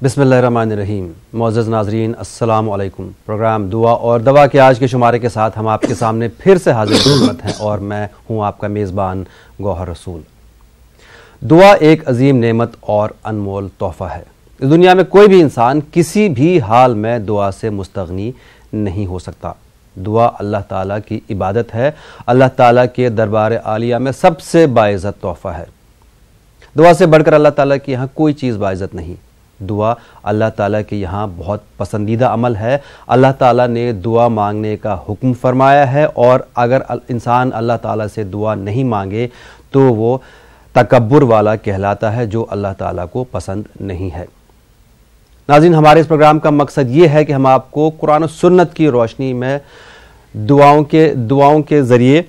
بسم اللہ الرحمن الرحیم۔ معزز ناظرین السلام علیکم۔ پروگرام دعا اور دوا کے آج کے شمارے کے ساتھ ہم آپ کے سامنے پھر سے حاضر خدمت ہیں اور میں ہوں آپ کا میزبان گوہر رسول۔ دعا ایک عظیم نعمت اور انمول تحفہ ہے۔ اس دنیا میں کوئی بھی انسان کسی بھی حال میں دعا سے مستغنی نہیں ہو سکتا۔ دعا اللہ تعالیٰ کی عبادت ہے، اللہ تعالیٰ کے دربار عالیہ میں سب سے باعزت تحفہ ہے۔ دعا سے بڑھ کر اللہ تعالیٰ کے یہاں کوئی چیز باعزت نہیں۔ دعا اللہ تعالیٰ کے یہاں بہت پسندیدہ عمل ہے۔ اللہ تعالیٰ نے دعا مانگنے کا حکم فرمایا ہے، اور اگر انسان اللہ تعالیٰ سے دعا نہیں مانگے تو وہ تکبر والا کہلاتا ہے، جو اللہ تعالیٰ کو پسند نہیں ہے۔ ناظرین، ہمارے اس پروگرام کا مقصد یہ ہے کہ ہم آپ کو قرآن و سنت کی روشنی میں دعاؤں کے ذریعے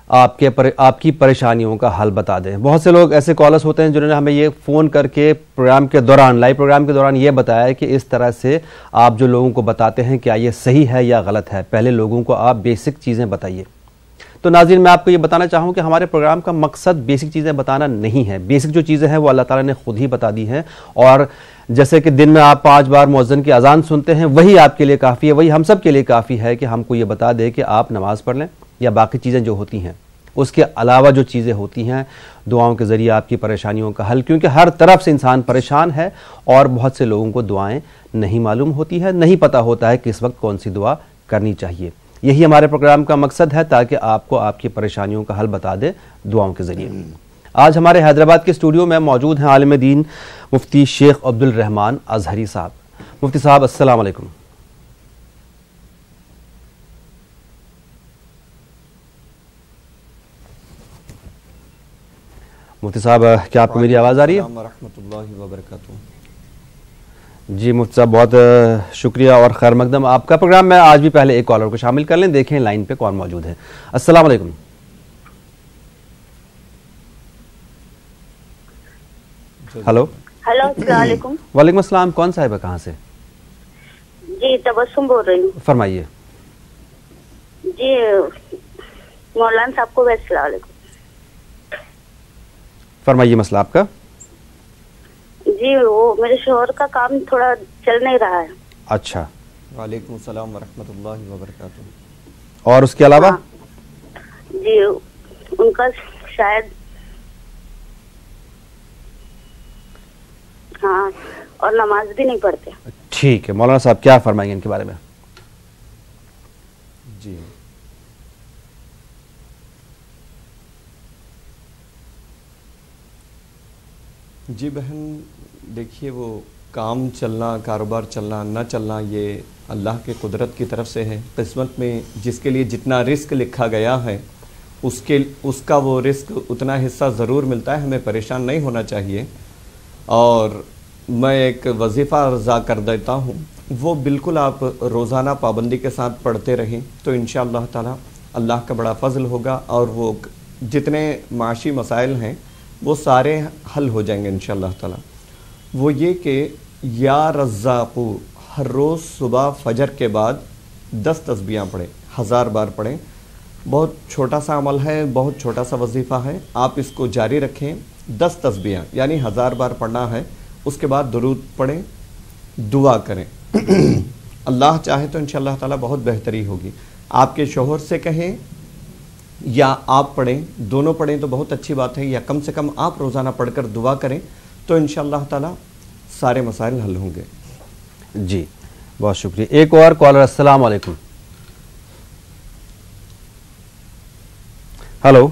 آپ کی پریشانیوں کا حل بتا دیں۔ بہت سے لوگ ایسے کالرز ہوتے ہیں جنہوں نے ہمیں یہ فون کر کے لائیو پروگرام کے دوران یہ بتایا کہ اس طرح سے آپ جو لوگوں کو بتاتے ہیں کیا یہ صحیح ہے یا غلط ہے، پہلے لوگوں کو آپ بیسک چیزیں بتائیے۔ تو ناظرین، میں آپ کو یہ بتانا چاہوں کہ ہمارے پروگرام کا مقصد بیسک چیزیں بتانا نہیں ہے۔ بیسک جو چیزیں ہیں وہ اللہ تعالیٰ نے خود ہی بتا دی ہیں، اور جیسے کہ دن میں آپ 5 بار مؤذن کی اذان سنتے ہیں، وہی آپ کے لیے کافی ہے، وہی ہم سب کے لیے کافی ہے کہ ہم کو یہ بتا دے کہ آپ نماز پڑھ لیں، یا باقی چیزیں جو ہوتی ہیں اس کے علاوہ جو چیزیں ہوتی ہیں دعاؤں کے ذریعے آپ کی پریشانیوں کا حل، کیونکہ ہر طرف سے انسان پریشان ہے اور بہت سے لوگوں کو دعائیں نہیں معلوم ہوتی ہے، نہیں پتہ ہوتا ہے کہ اس وقت کون سی دعا کرنی چاہیے۔ یہی ہمارے پروگرام کا مقصد ہے، تاکہ آپ کو آپ کی پریشانیوں کا حل بتا دے دعاؤں کے ذریعے۔ آج ہمارے حیدرآباد کے اسٹوڈیو میں موجود ہیں عالم دین مفتی شیخ عبد الرحمن ازہری صاحب۔ مفتی صاحب السلام علیکم۔ مفتی صاحب، کیا آپ کو میری آواز آ رہی ہے؟ السلام ورحمۃ اللہ وبرکاتہ۔ جی مفتی صاحب، بہت شکریہ اور خیر مقدم آپ کا پروگرام میں۔ آج بھی پہلے ایک کالر کو شامل کر لیں، دیکھیں لائن پہ کون موجود ہے۔ السلام علیکم۔ ہلو السلام علیکم۔ وعلیکم السلام، کون صاحب ہے، کہاں سے؟ جی تبسم بول رہی ہوں۔ فرمائیے۔ جی مولانا صاحب کو السلام علیکم۔ فرمائیے مسئلہ آپ کا۔ جی وہ میرے شوہر کا کام تھوڑا چل نہیں رہا ہے۔ اچھا، وعلیکم السلام ورحمۃ اللہ وبرکاتہ۔ اور اس کے علاوہ؟ جی ان کا شاید ہاں، اور نماز بھی نہیں پڑھتے۔ ٹھیک ہے، مولانا صاحب کیا فرمائیں گے ان کے بارے میں؟ جی بہن، دیکھیے وہ کام چلنا، کاروبار چلنا نہ چلنا، یہ اللہ کے قدرت کی طرف سے ہے۔ قسمت میں جس کے لیے جتنا رزق لکھا گیا ہے اس کا وہ رزق اتنا حصہ ضرور ملتا ہے، ہمیں پریشان نہیں ہونا چاہیے۔ اور میں ایک وظیفہ ارضا کر دیتا ہوں، وہ بالکل آپ روزانہ پابندی کے ساتھ پڑھتے رہیں تو انشاءاللہ تعالی اللہ کا بڑا فضل ہوگا، اور وہ جتنے معاشی مسائل ہیں وہ سارے حل ہو جائیں گے انشاءاللہ تعالی۔ وہ یہ کہ یا رزاقو ہر روز صبح فجر کے بعد 10 تسبیحاں پڑھیں، 1000 بار پڑھیں۔ بہت چھوٹا سا عمل ہے، بہت چھوٹا سا وظیفہ ہے، آپ اس کو جاری رکھیں۔ 10 تسبیحاں یعنی 1000 بار پڑھنا ہے، اس کے بعد درود پڑھیں، دعا کریں۔ اللہ چاہے تو انشاءاللہ تعالی بہت بہتری ہوگی۔ آپ کے شوہر سے کہیں یا آپ پڑھیں، دونوں پڑھیں تو بہت اچھی بات ہے، یا کم سے کم آپ روزانہ پڑھ کر دعا کریں تو انشاءاللہ تعالی سارے مسائل حل ہوں گے۔ جی بہت شکریہ۔ ایک اور کالر، السلام علیکم۔ ہلو۔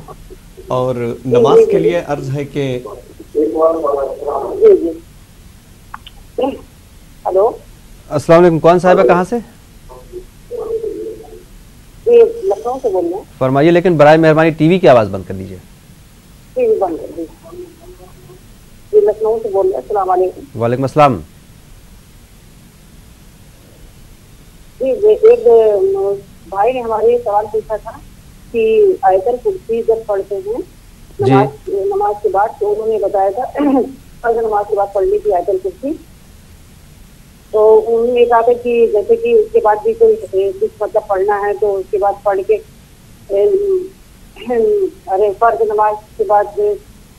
اور نماز کے لیے عرض ہے کہ ہلو السلام علیکم، کون صاحب ہے، کہاں سے؟ لکھنؤ سے بول رہے ہیں۔ فرمائیے، لیکن برائے مہربانی ٹی وی کی آواز بند کر دیجیے۔ ٹی وی بند کر دیجیے۔ جی لکھنؤ سے بول رہے ہیں۔ السلام علیکم۔ وعلیکم السلام۔ جی ایک بھائی نے ہمارے سوال پوچھا تھا کہ آیت الکرسی جب پڑھتے ہیں نماز کے بعد، تو انہوں نے بتایا تھا نماز کے بعد پڑھ لی تھی آیت الکرسی، تو انہوں نے کہا تھا کہ جیسے کہ اس کے بعد بھی کوئی کچھ مطلب پڑھنا ہے تو اس کے بعد پڑھ کے ارے فرض نماز کے بعد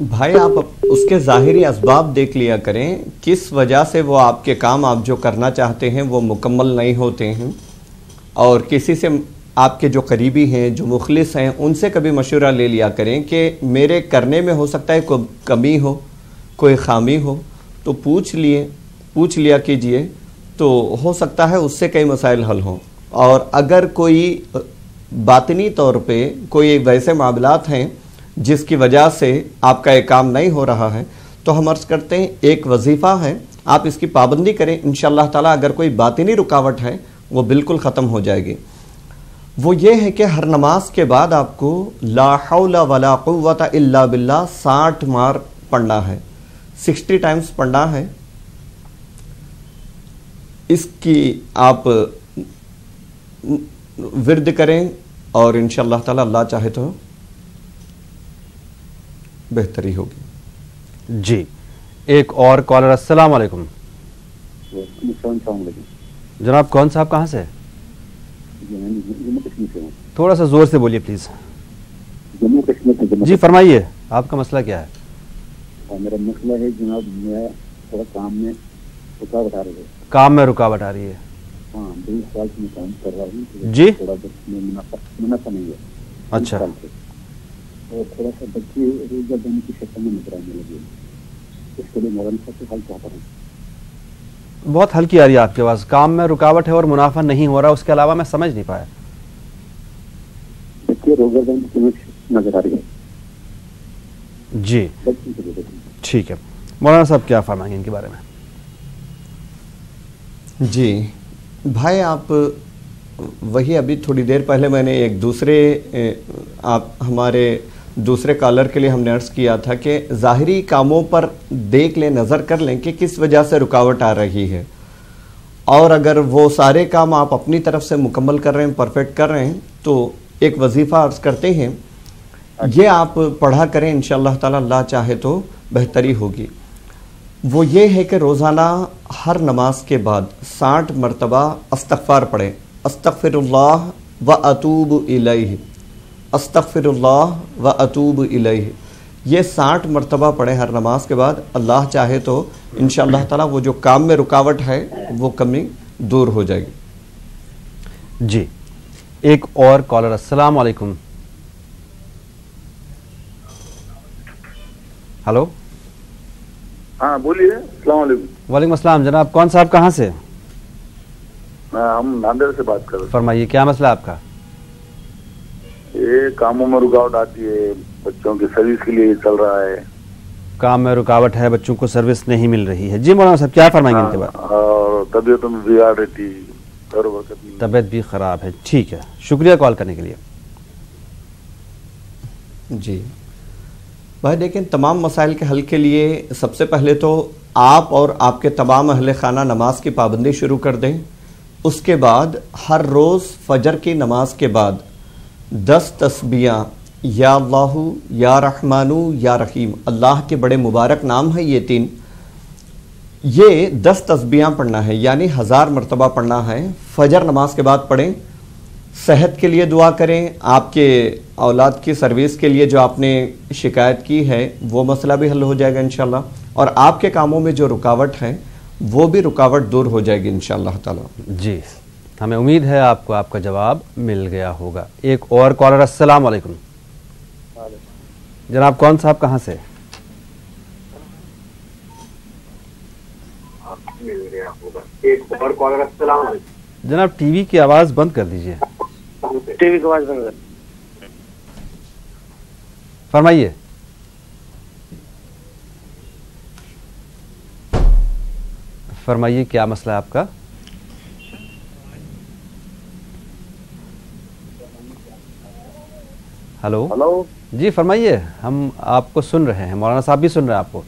بھائی آپ اس کے ظاہری اسباب دیکھ لیا کریں، کس وجہ سے وہ آپ کے کام آپ جو کرنا چاہتے ہیں وہ مکمل نہیں ہوتے ہیں، اور کسی سے آپ کے جو قریبی ہیں جو مخلص ہیں ان سے کبھی مشورہ لے لیا کریں کہ میرے کرنے میں ہو سکتا ہے کوئی کمی ہو، کوئی خامی ہو، تو پوچھ لیا کیجئے، تو ہو سکتا ہے اس سے کئی مسائل حل ہوں۔ اور اگر کوئی باطنی طور پہ کوئی ویسے معاملات ہیں جس کی وجہ سے آپ کا ایک کام نہیں ہو رہا ہے، تو ہم عرض کرتے ہیں ایک وظیفہ ہے، آپ اس کی پابندی کریں، انشاءاللہ تعالی اگر کوئی باطنی رکاوٹ ہے وہ بالکل ختم ہو جائے گی۔ وہ یہ ہے کہ ہر نماز کے بعد آپ کو لا حول ولا قوت الا باللہ 60 بار پڑھنا ہے، 60 ٹائمز پڑھنا ہے۔ اس کی آپ ورد کریں اور انشاءاللہ تعالی اللہ چاہے تو بہتری ہوگی۔ جی ایک اور کالر، السلام علیکم جناب، کون صاحب کہاں سے؟ تھوڑا سا زور سے بولیے پلیز۔ جی فرمائیے، آپ کا مسئلہ کیا ہے؟ میرا مسئلہ ہے جناب، میں تھوڑا کام میں رکاوٹ آ رہی ہے۔ کام میں رکاوٹ آ رہی ہے؟ ہاں 2 سال سے میں کام کر رہا ہوں۔ جی تھوڑا بہت منافع نہیں ہے۔ اچھا، اور تھوڑا سا بچے روزگار دینے کی شکل میں نظر آنے لگے، اس کے لیے مولانا صاحب سے حل چاہتا ہوں۔ بہت ہلکی آ رہی ہے آپ کے پاس، کام میں رکاوٹ ہے اور منافع نہیں ہو رہا، اس کے علاوہ میں سمجھ نہیں پایا۔ بچے روزگار دینے کی نظر آ رہی ہے۔ جی ٹھیک ہے، مولانا صاحب کیا فرمائیں گے ان کے بارے میں؟ جی بھائی، آپ وہی ابھی تھوڑی دیر پہلے میں نے ایک ہمارے دوسرے کالر کے لیے ہم نے عرض کیا تھا کہ ظاہری کاموں پر دیکھ لیں، نظر کر لیں کہ کس وجہ سے رکاوٹ آ رہی ہے، اور اگر وہ سارے کام آپ اپنی طرف سے مکمل کر رہے ہیں، پرفیکٹ کر رہے ہیں، تو ایک وظیفہ عرض کرتے ہیں، یہ آپ پڑھا کریں، انشاءاللہ تعالی اللہ چاہے تو بہتری ہوگی۔ وہ یہ ہے کہ روزانہ ہر نماز کے بعد 60 مرتبہ استغفار پڑھیں، استغفر اللہ و اتوب الیہ، استغفر اللہ و اتوب الیہ، یہ 60 مرتبہ پڑھیں ہر نماز کے بعد۔ اللہ چاہے تو انشاءاللہ تعالی وہ جو کام میں رکاوٹ ہے وہ کمی دور ہو جائے گی۔ جی ایک اور کالر، السلام علیکم۔ ہلو، ہاں بولیے۔ السلام علیکم۔ وعلیکم السلام جناب، کون صاحب کہاں سے؟ ہم ناندیڑ سے بات کر رہے ہیں۔ فرمائیے کیا مسئلہ آپ کا؟ یہ کاموں میں رکاوٹ آتی ہے، بچوں کی سروس کے لیے یہ چل رہا ہے۔ کام میں رکاوٹ ہے، بچوں کو سروس نہیں مل رہی ہے۔ جی مولانا صاحب کیا فرمائیں گے ان کے بعد؟ اور طبیعت میں بگاڑ رہتی، طبیعت بھی خراب ہے۔ ٹھیک ہے، شکریہ کال کرنے کے لیے۔ جی بھائی دیکھیں، تمام مسائل کے حل کے لیے سب سے پہلے تو آپ اور آپ کے تمام اہل خانہ نماز کی پابندی شروع کر دیں۔ اس کے بعد ہر روز فجر کی نماز کے بعد 10 تسبیحاں، یا اللہ یا رحمانو یا رحیم، اللہ کے بڑے مبارک نام ہیں یہ 3، یہ 10 تسبیحاں پڑھنا ہے، یعنی 1000 مرتبہ پڑھنا ہے۔ فجر نماز کے بعد پڑھیں۔ صحت کے لیے دعا کریں، آپ کے اولاد کی سروس کے لیے جو آپ نے شکایت کی ہے وہ مسئلہ بھی حل ہو جائے گا انشاءاللہ، اور آپ کے کاموں میں جو رکاوٹ ہے وہ بھی رکاوٹ دور ہو جائے گی انشاءاللہ تعالی۔ جی ہمیں امید ہے آپ کو آپ کا جواب مل گیا ہوگا۔ ایک اور کالر، السلام علیکم جناب، کون صاحب کہاں سے؟ ایک اور کالر، السلام علیکم جناب ٹی وی کی آواز بند کر دیجئے۔ ٹی وی کی آواز بند کر۔ فرمائیے۔ فرمائیے کیا مسئلہ ہے آپ کا؟ ہلو ہلو جی فرمائیے، ہم آپ کو سن رہے ہیں، مولانا صاحب بھی سن رہے ہیں آپ کو۔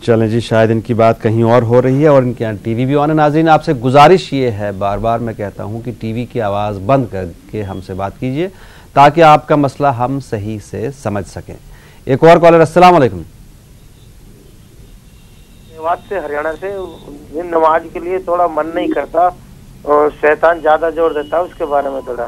چلیں جی، شاید ان کی بات کہیں اور ہو رہی ہے اور ان کے یہاں ٹی وی بھی آن ہے۔ ناظرین آپ سے گزارش یہ ہے، بار بار میں کہتا ہوں کہ ٹی وی کی آواز بند کر کے ہم سے بات کیجئے تاکہ آپ کا مسئلہ ہم صحیح سے سمجھ سکیں۔ ایک اور کالر، السلام علیکم۔ سے ہریانہ سے، نماز کے لیے تھوڑا من نہیں کرتا اور شیطان زیادہ زور دیتا ہے، اس کے بارے میں تھوڑا۔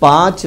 5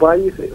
22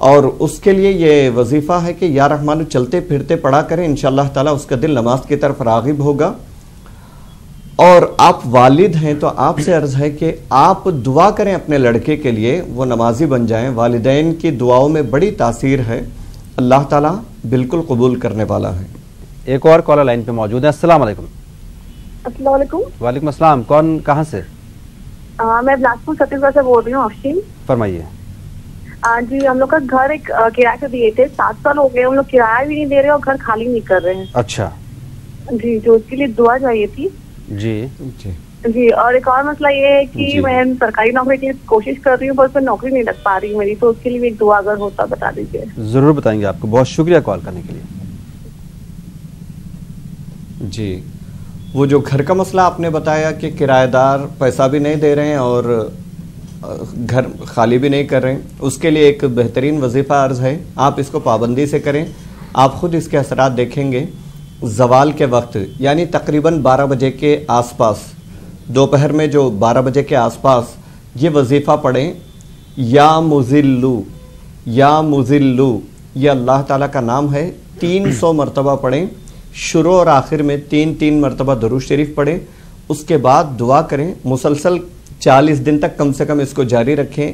اور اس کے لیے یہ وظیفہ ہے کہ یا رحمانو چلتے پھرتے پڑھا کریں، انشاءاللہ تعالی اس کا دل نماز کی طرف راغب ہوگا۔ اور آپ والد ہیں تو آپ سے عرض ہے کہ آپ دعا کریں اپنے لڑکے کے لیے، وہ نمازی بن جائیں۔ والدین کی دعاؤں میں بڑی تاثیر ہے، اللہ تعالیٰ بالکل قبول کرنے والا ہے۔ ایک اور کالر لائن پہ موجود ہے۔ السلام علیکم۔ السلام علیکم۔ وعلیکم السلام، کون کہاں سے؟ میں بلاسپور چھتیس گڑھ سے بول رہی ہوں، افشین۔ فرمائیے۔ جی ہم لوگ کا گھر ایک کرایہ سے دیے تھے، 7 سال ہو گئے، ہم لوگ کرایہ بھی نہیں دے رہے اور گھر خالی نہیں کر رہے ہیں۔ اچھا جی، جو اس کے لیے دعا چاہیے تھی۔ جی جی، اور ایک اور مسئلہ یہ ہے کہ میں سرکاری نوکری کی کوشش کر رہی ہوں پر اس میں نوکری نہیں لگ پا رہی میری، تو اس کے لیے ایک دعا اگر ہوتا بتا دیجیے۔ ضرور بتائیں گے آپ کو، بہت شکریہ کال کرنے کے لیے۔ جی، وہ جو گھر کا مسئلہ آپ نے بتایا کہ کرایہ دار پیسہ بھی نہیں دے رہے ہیں اور گھر خالی بھی نہیں کر رہے ہیں، اس کے لیے ایک بہترین وظیفہ عرض ہے، آپ اس کو پابندی سے کریں، آپ خود اس کے اثرات دیکھیں گے۔ زوال کے وقت یعنی تقریباً 12 بجے کے آس پاس، دوپہر میں جو 12 بجے کے آس پاس یہ وظیفہ پڑھیں، یا مذلو، یا مذلو، یہ اللہ تعالیٰ کا نام ہے، 300 مرتبہ پڑھیں، شروع اور آخر میں 3 مرتبہ درود شریف پڑھیں، اس کے بعد دعا کریں، مسلسل 40 دن تک کم سے کم اس کو جاری رکھیں،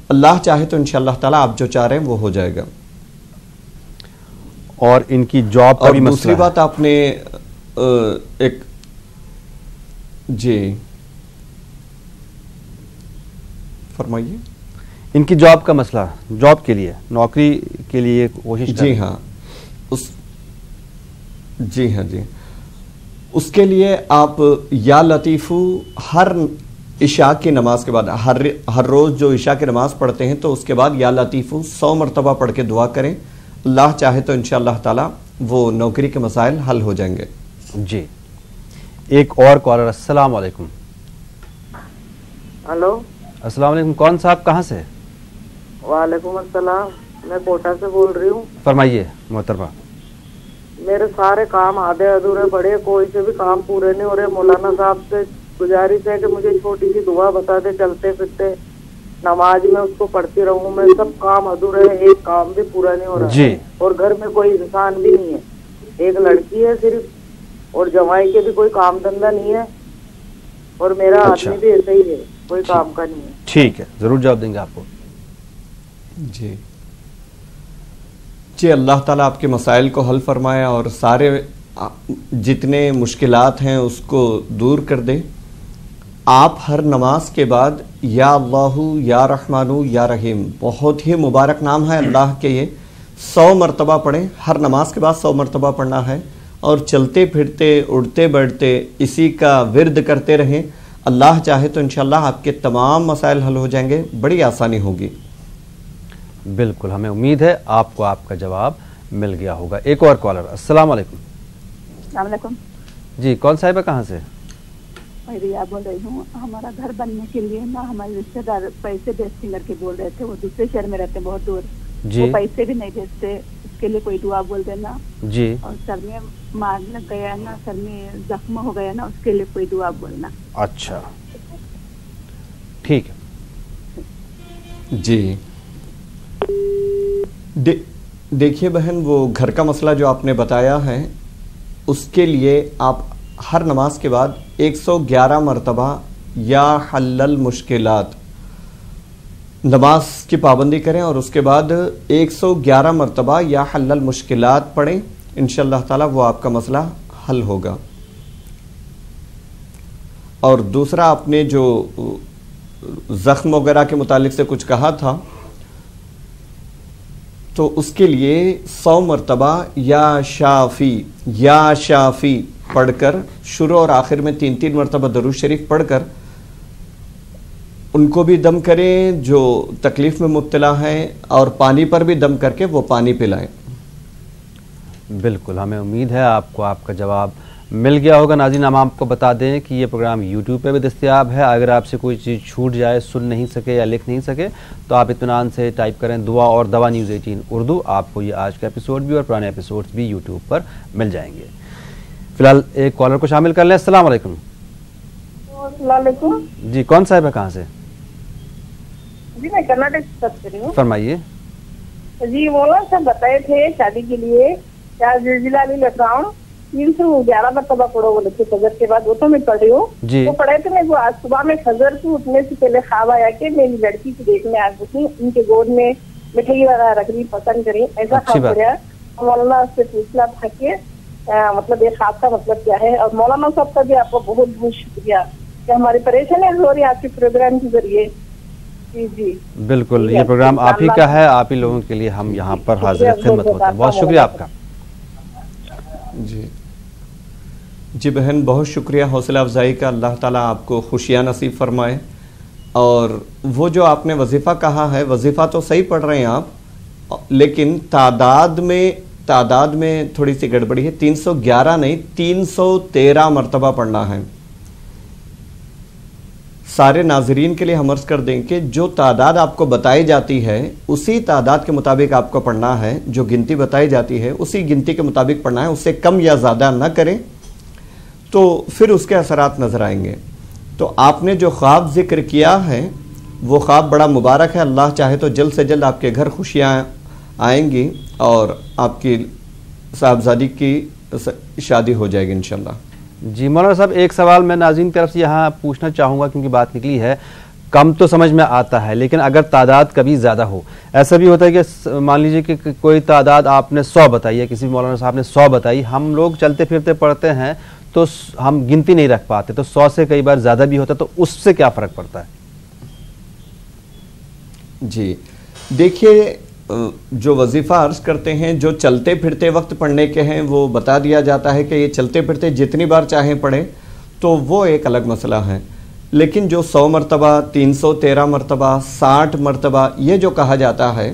اللہ چاہے تو انشاءاللہ تعالیٰ آپ جو چاہ رہے ہیں وہ ہو جائے گا۔ اور ان کی جاب کا بھی مسئلہ ہے۔ دوسری بات آپ نے ایک جی فرمائیے۔ ان کی جاب کا مسئلہ، جاب کے لیے، نوکری کے لیے کوشش جی ہاں، جی ہاں جی، اس کے لیے آپ یا لطیفو ہر عشاء کی نماز کے بعد، ہر روز جو عشاء کی نماز پڑھتے ہیں تو اس کے بعد یا لطیفو 100 مرتبہ پڑھ کے دعا کریں، اللہ چاہے تو انشاءاللہ تعالی وہ نوکری کے مسائل حل ہو جائیں گے۔ جی، ایک اور کالر۔ السلام علیکم۔ ہلو، السلام علیکم، کون صاحب کہاں سے؟ وعلیکم السلام، میں کوٹا سے بول رہی ہوں۔ فرمائیے محترمہ۔ میرے سارے کام آدھے ادھورے پڑے، کوئی سے بھی کام پورے نہیں ہو رہے، مولانا صاحب سے گزارش ہے کہ مجھے چھوٹی سی دعا بتا دے، چلتے پھرتے نماز میں اس کو پڑھتی رہوں، میں سب کام ادھورے ہیں، ایک کام بھی پورا نہیں ہو رہا ہے، اور گھر میں کوئی انسان بھی نہیں ہے، ایک لڑکی ہے صرف، اور جوائی کے بھی کوئی کام دھندا نہیں ہے، اور میرا آدمی بھی ایسا ہی ہے، کوئی کام کا نہیں ہے۔ ٹھیک ہے، ضرور جواب دیں گے آپ کو۔ جی جی، اللہ تعالیٰ آپ کے مسائل کو حل فرمائے اور سارے جتنے مشکلات ہیں اس کو دور کر دے۔ آپ ہر نماز کے بعد یا اللہ یا رحمانو یا رحیم، بہت ہی مبارک نام ہے اللہ کے، یہ 100 مرتبہ پڑھیں، ہر نماز کے بعد 100 مرتبہ پڑھنا ہے، اور چلتے پھرتے اڑتے بیٹھتے اسی کا ورد کرتے رہیں، اللہ چاہے تو انشاءاللہ آپ کے تمام مسائل حل ہو جائیں گے، بڑی آسانی ہوگی۔ بالکل، ہمیں امید ہے آپ کو آپ کا جواب مل گیا ہوگا۔ ایک اور کالر۔ السلام علیکم۔ السلام علیکم جی، کون صاحبہ کہاں سے؟ میں ریا بول رہی ہوں۔ ہمارا گھر بننے کے لیے نا ہمارے رشتے دار پیسے بھیجتے کر کے بول رہے تھے، وہ دوسرے شہر میں رہتے ہیں بہت دور، وہ پیسے بھی نہیں بھیجتے، اس کے لیے کوئی دعا بول دینا۔ جی، اور سر میں مار لگ گیا نا، سر میں زخم ہو گیا نا، اس کے لیے کوئی دعا بولنا۔ اچھا ٹھیک ہے۔ جی دیکھیے بہن، وہ گھر کا مسئلہ جو آپ نے بتایا ہے، اس کے لیے آپ ہر نماز کے بعد 111 مرتبہ یا حل المشکلات نماز کی پابندی کریں، اور اس کے بعد 111 مرتبہ یا حل المشکلات پڑھیں، انشاءاللہ تعالی وہ آپ کا مسئلہ حل ہوگا۔ اور دوسرا، آپ نے جو زخم وغیرہ کے متعلق سے کچھ کہا تھا، تو اس کے لیے 100 مرتبہ یا شافی پڑھ کر، شروع اور آخر میں 3 مرتبہ درود شریف پڑھ کر ان کو بھی دم کریں جو تکلیف میں مبتلا ہیں، اور پانی پر بھی دم کر کے وہ پانی پلائیں۔ بالکل، ہمیں امید ہے آپ کو آپ کا جواب مل گیا ہوگا۔ ناظرین، ہم آپ کو بتا دیں کہ یہ پروگرام یوٹیوب پہ بھی دستیاب ہے، اگر آپ سے کوئی چیز چھوٹ جائے، سن نہیں سکے یا لکھ نہیں سکے، تو آپ اطمینان سے ٹائپ کریں دعا اور دوا نیوز 18 اردو، آپ کو یہ آج کا ایپیسوڈ بھی اور پرانے ایپیسوڈز بھی یوٹیوب پر مل جائیں گے۔ فی الحال ایک کالر کو شامل کر لیں۔ السلام علیکم۔ السلام علیکم۔ جی، کون صاحب ہے کہاں سے؟ جی، میں کرناٹک سے بات کر رہی ہوں۔ فرمائیے۔ جی مولانا صاحب بتائے تھے شادی کے لیے کیا زلزلہ اکاؤنٹ 311 مرتبہ پڑھو بولے تھے فجر کے بعد. وہ تو میں پڑھی ہوں, وہ پڑھے تھے. میرے کو آج صبح میں فجر سے اٹھنے سے پہلے خواب آیا کہ میری لڑکی کو دیکھنے آ گئی, ان کے گود میں مٹھائی وغیرہ رکھ رہی, پسند کری, ایسا خواب ہو رہا. مولانا سے پوچھنا تھا کہ مطلب یہ خواب کا مطلب کیا ہے. اور مولانا صاحب کا بھی آپ کو بہت بہت شکریہ کہ ہماری پریشانی ہو رہی ہے آپ کے پروگرام کے ذریعے. جی جی بالکل, یہ پروگرام آپ ہی کا ہے, آپ ہی لوگوں کے لیے ہم یہاں پر حاضر خدمت ہوتے ہیں. بہت شکریہ آپ کا. جی بہن بہت شکریہ حوصلہ افزائی کا. اللہ تعالیٰ آپ کو خوشیاں نصیب فرمائے. اور وہ جو آپ نے وظیفہ کہا ہے, وظیفہ تو صحیح پڑھ رہے ہیں آپ, لیکن تعداد میں تھوڑی سی گڑبڑی ہے. 311 نہیں 313 مرتبہ پڑھنا ہے. سارے ناظرین کے لیے ہم عرض کر دیں کہ جو تعداد آپ کو بتائی جاتی ہے اسی تعداد کے مطابق آپ کو پڑھنا ہے. جو گنتی بتائی جاتی ہے اسی گنتی کے مطابق پڑھنا ہے, اس سے کم یا زیادہ نہ کریں تو پھر اس کے اثرات نظر آئیں گے. تو آپ نے جو خواب ذکر کیا ہے وہ خواب بڑا مبارک ہے. اللہ چاہے تو جلد سے جلد آپ کے گھر خوشیاں آئیں گی اور آپ کی صاحبزادی کی شادی ہو جائے گی انشاءاللہ. جی مولانا صاحب, ایک سوال میں ناظرین کی طرف سے یہاں پوچھنا چاہوں گا کیونکہ بات نکلی ہے. کم تو سمجھ میں آتا ہے, لیکن اگر تعداد کبھی زیادہ ہو, ایسا بھی ہوتا ہے کہ مان لیجئے کہ کوئی تعداد آپ نے 100 بتائی ہے, کسی مولانا صاحب نے 100 بتائی, ہم لوگ چلتے پھرتے پڑھتے ہیں تو ہم گنتی نہیں رکھ پاتے, تو 100 سے کئی بار زیادہ بھی ہوتا ہے, تو اس سے کیا فرق پڑتا ہے؟ جی دیکھیے, جو وظیفہ عرض کرتے ہیں جو چلتے پھرتے وقت پڑھنے کے ہیں وہ بتا دیا جاتا ہے کہ یہ چلتے پھرتے جتنی بار چاہیں پڑھیں, تو وہ ایک الگ مسئلہ ہے. لیکن جو 100 مرتبہ 313 مرتبہ 60 مرتبہ یہ جو کہا جاتا ہے,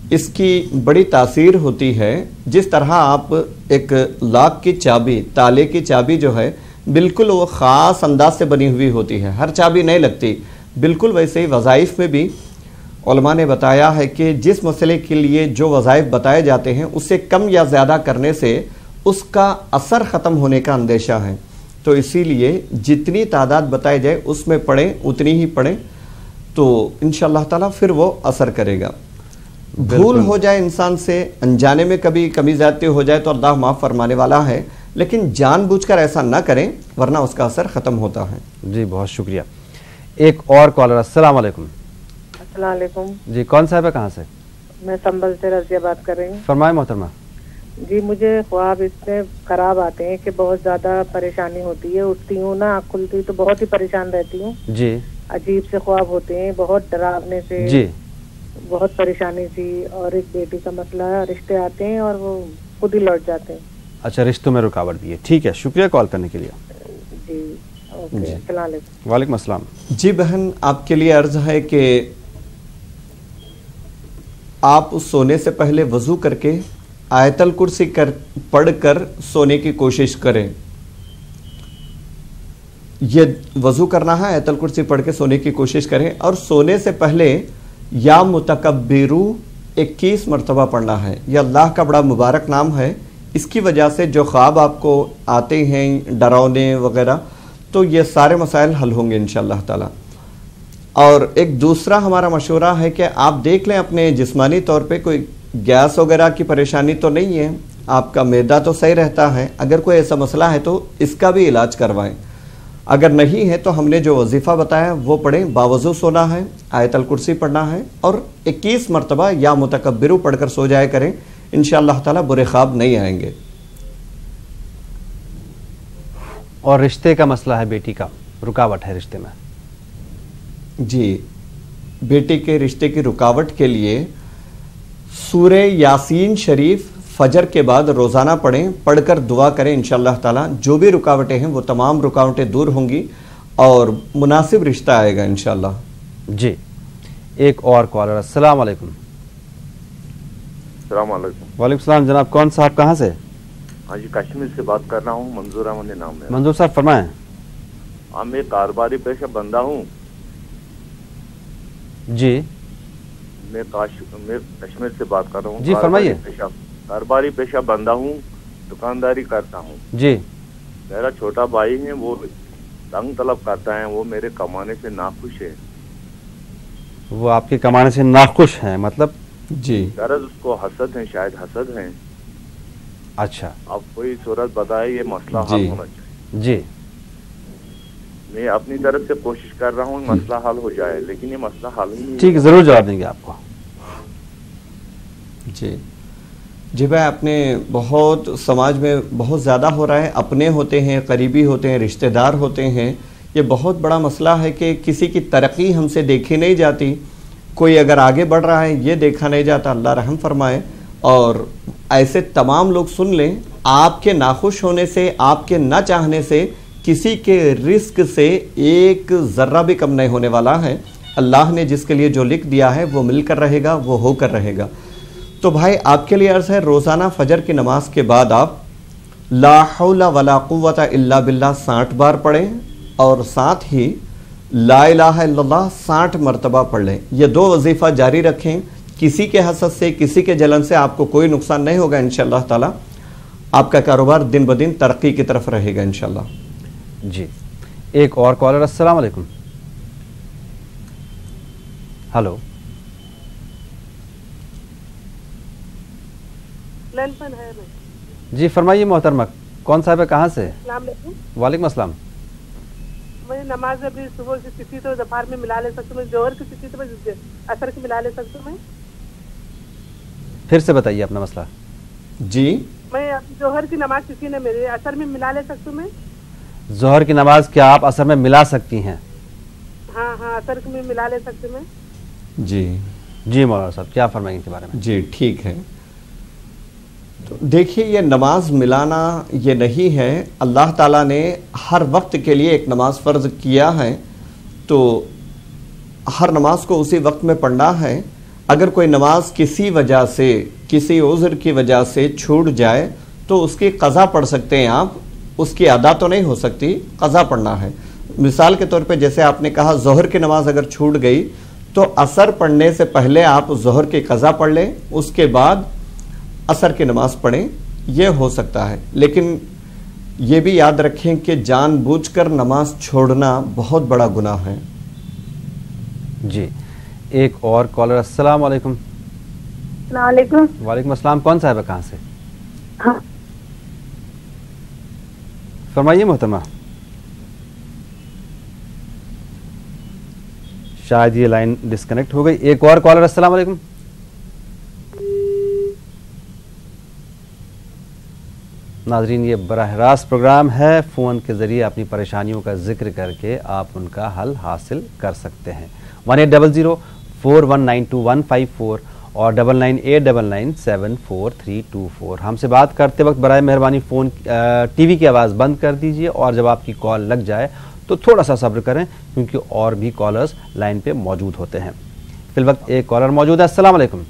اس کی بڑی تاثیر ہوتی ہے. جس طرح آپ ایک لاک کی چابی, تالے کی چابی جو ہے بالکل وہ خاص انداز سے بنی ہوئی ہوتی ہے, ہر چابی نہیں لگتی. بالکل ویسے ہی وظائف میں بھی علماء نے بتایا ہے کہ جس مسئلے کے لیے جو وظائف بتائے جاتے ہیں اس سے کم یا زیادہ کرنے سے اس کا اثر ختم ہونے کا اندیشہ ہے. تو اسی لیے جتنی تعداد بتائی جائے اس میں پڑھیں, اتنی ہی پڑھیں, تو انشاءاللہ تعالیٰ پھر وہ اثر کرے گا. بھول ہو جائے انسان سے, انجانے میں کبھی کمی زیادتی ہو جائے تو اللہ معاف فرمانے والا ہے, لیکن جان بوجھ کر ایسا نہ کریں ورنہ اس کا اثر ختم ہوتا ہے. جی بہت شکریہ. ایک اور کالر. السلام علیکم. السلام علیکم. جی کون صاحب ہے, کہاں سے؟ میں سنبل سے رضیہ بات کر رہی ہوں. فرمائے محترمہ. جی مجھے خواب اس میں خراب آتے ہیں کہ بہت زیادہ پریشانی ہوتی ہے, اٹھتی ہوں نا آنکھ کھلتی تو بہت ہی پریشان رہتی ہوں. جی عجیب سے خواب ہوتے ہیں, بہت ڈراونے سے. جی بہت پریشانی تھی. اور ایک بیٹی کا مسئلہ ہے, رشتے آتے ہیں اور وہ خود ہی لوٹ جاتے ہیں. اچھا, رشتوں میں رکاوٹ بھی ہے. ٹھیک ہے, شکریہ کال کرنے کے لیے. جی اوکے, السلام علیکم. وعلیکم السلام. جی بہن, آپ کے لیے عرض ہے کہ آپ سونے سے پہلے وضو کر کے آیت الکرسی پڑھ کر سونے کی کوشش کریں. یہ وضو کرنا ہے, آیت الکرسی پڑھ کے سونے کی کوشش کریں, اور سونے سے پہلے یا متکبرو 21 مرتبہ پڑھنا ہے. یہ اللہ کا بڑا مبارک نام ہے. اس کی وجہ سے جو خواب آپ کو آتے ہیں ڈراونے وغیرہ, تو یہ سارے مسائل حل ہوں گے انشاءاللہ تعالی. اور ایک دوسرا ہمارا مشورہ ہے کہ آپ دیکھ لیں اپنے جسمانی طور پہ کوئی گیس وغیرہ کی پریشانی تو نہیں ہے, آپ کا معدہ تو صحیح رہتا ہے. اگر کوئی ایسا مسئلہ ہے تو اس کا بھی علاج کروائیں. اگر نہیں ہے تو ہم نے جو وظیفہ بتایا وہ پڑھیں, باوضو سونا ہے, آیت الکرسی پڑھنا ہے, اور 21 مرتبہ یا متکبرو پڑھ کر سو جایا کریں. انشاءاللہ تعالی برے خواب نہیں آئیں گے. اور رشتے کا مسئلہ ہے, بیٹی کا رکاوٹ ہے رشتے میں. جی, بیٹی کے رشتے کی رکاوٹ کے لیے سورہ یاسین شریف فجر کے بعد روزانہ پڑھیں, پڑھ کر دعا کریں. انشاءاللہ تعالی جو بھی رکاوٹیں ہیں وہ تمام رکاوٹیں دور ہوں گی اور مناسب رشتہ آئے گا انشاءاللہ. جی ایک اور کالر. السلام علیکم. السلام علیکم. وعلیکم السلام. جناب کون صاحب, کہاں سے؟ ہاں جی, کشمیر سے بات کر رہا ہوں. منظور احمد نام ہے. منظور صاحب فرمائیں. ہاں, میں کاروباری پیشہ بندہ ہوں. جی میں کشمیر سے بات کر رہا ہوں. جی فرمائیے. کاروباری پیشہ بندہ ہوں, دکانداری کرتا ہوں. جی. میرا چھوٹا بھائی ہے, وہ تنگ طلب کرتا ہے, وہ میرے کمانے سے ناخوش ہے. وہ آپ کے کمانے سے ناخوش ہیں, مطلب جی غرض اس کو حسد ہے، شاید حسد ہے. اچھا اب کوئی صورت بتائے یہ مسئلہ حل ہونا چاہیے. جی میں اپنی طرف سے کوشش کر رہا ہوں مسئلہ حل ہو جائے، لیکن یہ مسئلہ حل ہی نہیں. ٹھیک ہے، ضرور جواب دیں گے آپ کو. جی بھائی، اپنے بہت سماج میں بہت زیادہ ہو رہا ہے. اپنے ہوتے ہیں، قریبی ہوتے ہیں، رشتہ دار ہوتے ہیں. یہ بہت بڑا مسئلہ ہے کہ کسی کی ترقی ہم سے دیکھی نہیں جاتی. کوئی اگر آگے بڑھ رہا ہے یہ دیکھا نہیں جاتا. اللہ رحم فرمائے. اور ایسے تمام لوگ سن لیں، آپ کے ناخوش ہونے سے، آپ کے نہ چاہنے سے کسی کے رزق سے ایک ذرہ بھی کم نہیں ہونے والا ہے. اللہ نے جس کے لیے جو لکھ دیا ہے وہ مل کر رہے گا، وہ ہو کر رہے گا. تو بھائی آپ کے لیے عرض ہے، روزانہ فجر کی نماز کے بعد آپ لا حول ولا قوت الا باللہ 60 بار پڑھیں اور ساتھ ہی لا الہ الا اللہ 60 مرتبہ پڑھ لیں. یہ 2 وظیفہ جاری رکھیں. کسی کے حسد سے، کسی کے جلن سے آپ کو کوئی نقصان نہیں ہوگا انشاءاللہ تعالی. آپ کا کاروبار دن بدن ترقی کی طرف رہے گا انشاءاللہ. جی ایک اور کالر. السلام علیکم. ہلو. جی فرمائیے محترمہ، کون صاحب ہے، کہاں سے؟ السلام علیکم. وعلیکم السلام. میں نماز ابھی صبح کی کسی تو دوپہر میں ملا لے سکتا ہوں، ظہر کی کسی تو اثر کی ملا لے سکتا ہوں. میں پھر سے بتائیے اپنا مسئلہ. جی میں ظہر کی نماز کسی نے میرے اثر میں ملا لے سکتا ہوں. میں ظہر کی نماز کیا آپ اثر میں ملا سکتی ہیں؟ ہاں اثر میں ملا لے سکتے میں. جی مولانا صاحب کیا فرمائیں گے اس کے بارے میں؟ جی ٹھیک ہے. دیکھیے یہ نماز ملانا یہ نہیں ہے. اللہ تعالیٰ نے ہر وقت کے لیے ایک نماز فرض کیا ہے، تو ہر نماز کو اسی وقت میں پڑھنا ہے. اگر کوئی نماز کسی وجہ سے، کسی عذر کی وجہ سے چھوٹ جائے تو اس کی قضا پڑھ سکتے ہیں آپ. اس کی ادا تو نہیں ہو سکتی، قضا پڑھنا ہے. مثال کے طور پہ جیسے آپ نے کہا ظہر کی نماز اگر چھوٹ گئی تو عصر پڑھنے سے پہلے آپ ظہر کی قضا پڑھ لیں، اس کے بعد عصر کی نماز پڑھیں. یہ ہو سکتا ہے. لیکن یہ بھی یاد رکھیں کہ جان بوجھ کر نماز چھوڑنا بہت بڑا گناہ ہے. جی ایک اور کالر. السلام علیکم. السلام علیکم. وعلیکم السلام. کون صاحب ہے، کہاں سے؟ ہاں فرمائیے محترمہ. شاید یہ لائن ڈسکنیکٹ ہو گئی. ایک اور کالر. السلام علیکم. ناظرین یہ براہ راست پروگرام ہے، فون کے ذریعے اپنی پریشانیوں کا ذکر کر کے آپ ان کا حل حاصل کر سکتے ہیں. 180041925154 اور 9989974324. ہم سے بات کرتے وقت برائے مہربانی فون ٹی وی کی آواز بند کر دیجئے، اور جب آپ کی کال لگ جائے تو تھوڑا سا صبر کریں کیونکہ اور بھی کالرز لائن پہ موجود ہوتے ہیں. فی الوقت ایک کالر موجود ہے. السلام علیکم.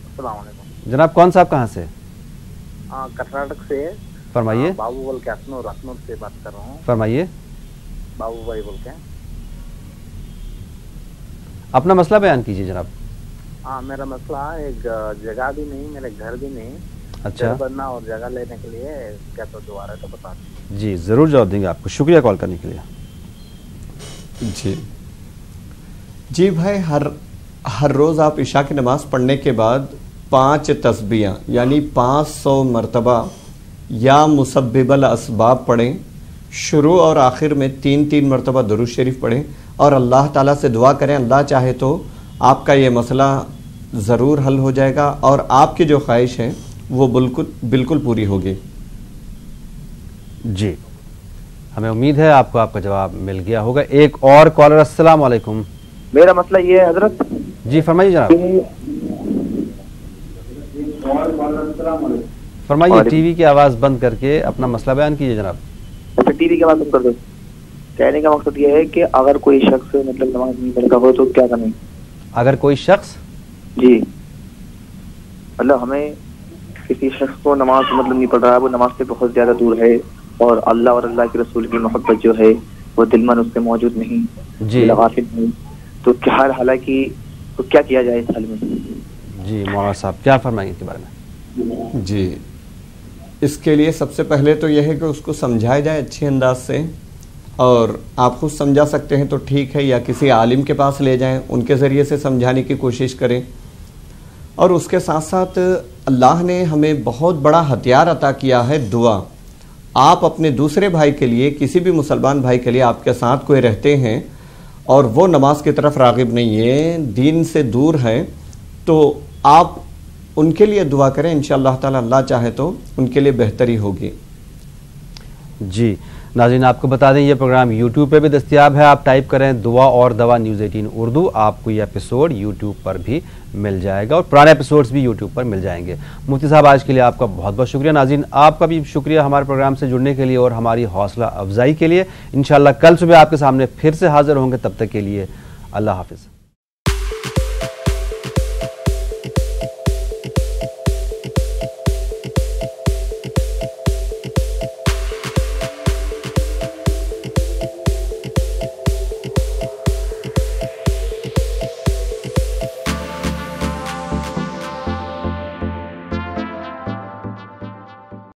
السلام علیکم جناب. کون صاحب کہاں سے؟ کرناٹک سے. فرمائیے. بابو بول کے رتنور سے بات کر رہا ہوں. فرمائیے. بابو بھائی بول کے. اپنا مسئلہ بیان کیجیے جناب. میرا مسئلہ ایک جگہ بھی نہیں، میرے گھر بھی نہیں. اچھا. بننا اور جگہ لینے کے لیے کیا تو دوبارہ تو بتا دیں. جی ضرور جواب دیں گے آپ کو. شکریہ کال کرنے کے لیے. جی بھائی، ہر روز آپ عشاء کی نماز پڑھنے کے بعد 5 تسبیحاں یعنی 500 مرتبہ یا مسبب الاسباب پڑھیں. شروع اور آخر میں 3 مرتبہ درود شریف پڑھیں اور اللہ تعالیٰ سے دعا کریں. اللہ چاہے تو آپ کا یہ مسئلہ ضرور حل ہو جائے گا اور آپ کی جو خواہش ہے وہ بالکل پوری ہوگی. جی ہمیں امید ہے آپ کو آپ کا جواب مل گیا ہوگا. ایک اور کالر. السلام علیکم. میرا مسئلہ یہ ہے حضرت. جی فرمائیے جناب. فرمائیے. ٹی وی کی آواز بند کر کے اپنا مسئلہ بیان کیجیے جناب. ٹی وی کی آواز بند کر دو. کہنے کا مقصد یہ ہے کہ اگر کوئی شخص مطلب نماز نہیں پڑھتا ہو تو کیا کریں؟ اگر کوئی شخص جی مطلب ہمیں کسی شخص کو نماز مطلب نہیں پڑھ رہا، وہ نماز سے بہت زیادہ دور ہے اور اللہ اور اللہ کے رسول کی محبت جو ہے وہ دل من اس سے موجود نہیں، غافل نہیں، تو حالانکہ تو کیا کیا جائے اس حال میں؟ جی مولانا صاحب کیا فرمائیں گے اس کے بارے میں؟ جی اس کے لیے سب سے پہلے تو یہ ہے کہ اس کو سمجھایا جائے اچھے انداز سے، اور آپ خود سمجھا سکتے ہیں تو ٹھیک ہے، یا کسی عالم کے پاس لے جائیں، ان کے ذریعے سے سمجھانے کی کوشش کریں. اور اس کے ساتھ ساتھ اللہ نے ہمیں بہت بڑا ہتھیار عطا کیا ہے دعا. آپ اپنے دوسرے بھائی کے لیے، کسی بھی مسلمان بھائی کے لیے آپ کے ساتھ کوئی رہتے ہیں اور وہ نماز کی طرف راغب نہیں ہے، دین سے دور ہے، تو آپ ان کے لیے دعا کریں. انشاءاللہ تعالی اللہ چاہے تو ان کے لیے بہتری ہوگی. جی ناظرین، آپ کو بتا دیں یہ پروگرام یوٹیوب پہ بھی دستیاب ہے. آپ ٹائپ کریں دعا اور دوا نیوز 18 اردو، آپ کو یہ ایپیسوڈ یوٹیوب پر بھی مل جائے گا اور پرانے ایپیسوڈز بھی یوٹیوب پر مل جائیں گے. مفتی صاحب آج کے لیے آپ کا بہت بہت شکریہ. ناظرین آپ کا بھی شکریہ ہمارے پروگرام سے جڑنے کے لیے اور ہماری حوصلہ افزائی کے لیے. انشاءاللہ کل صبح آپ کے سامنے پھر سے حاضر ہوں گے. تب تک کے لیے اللہ حافظ.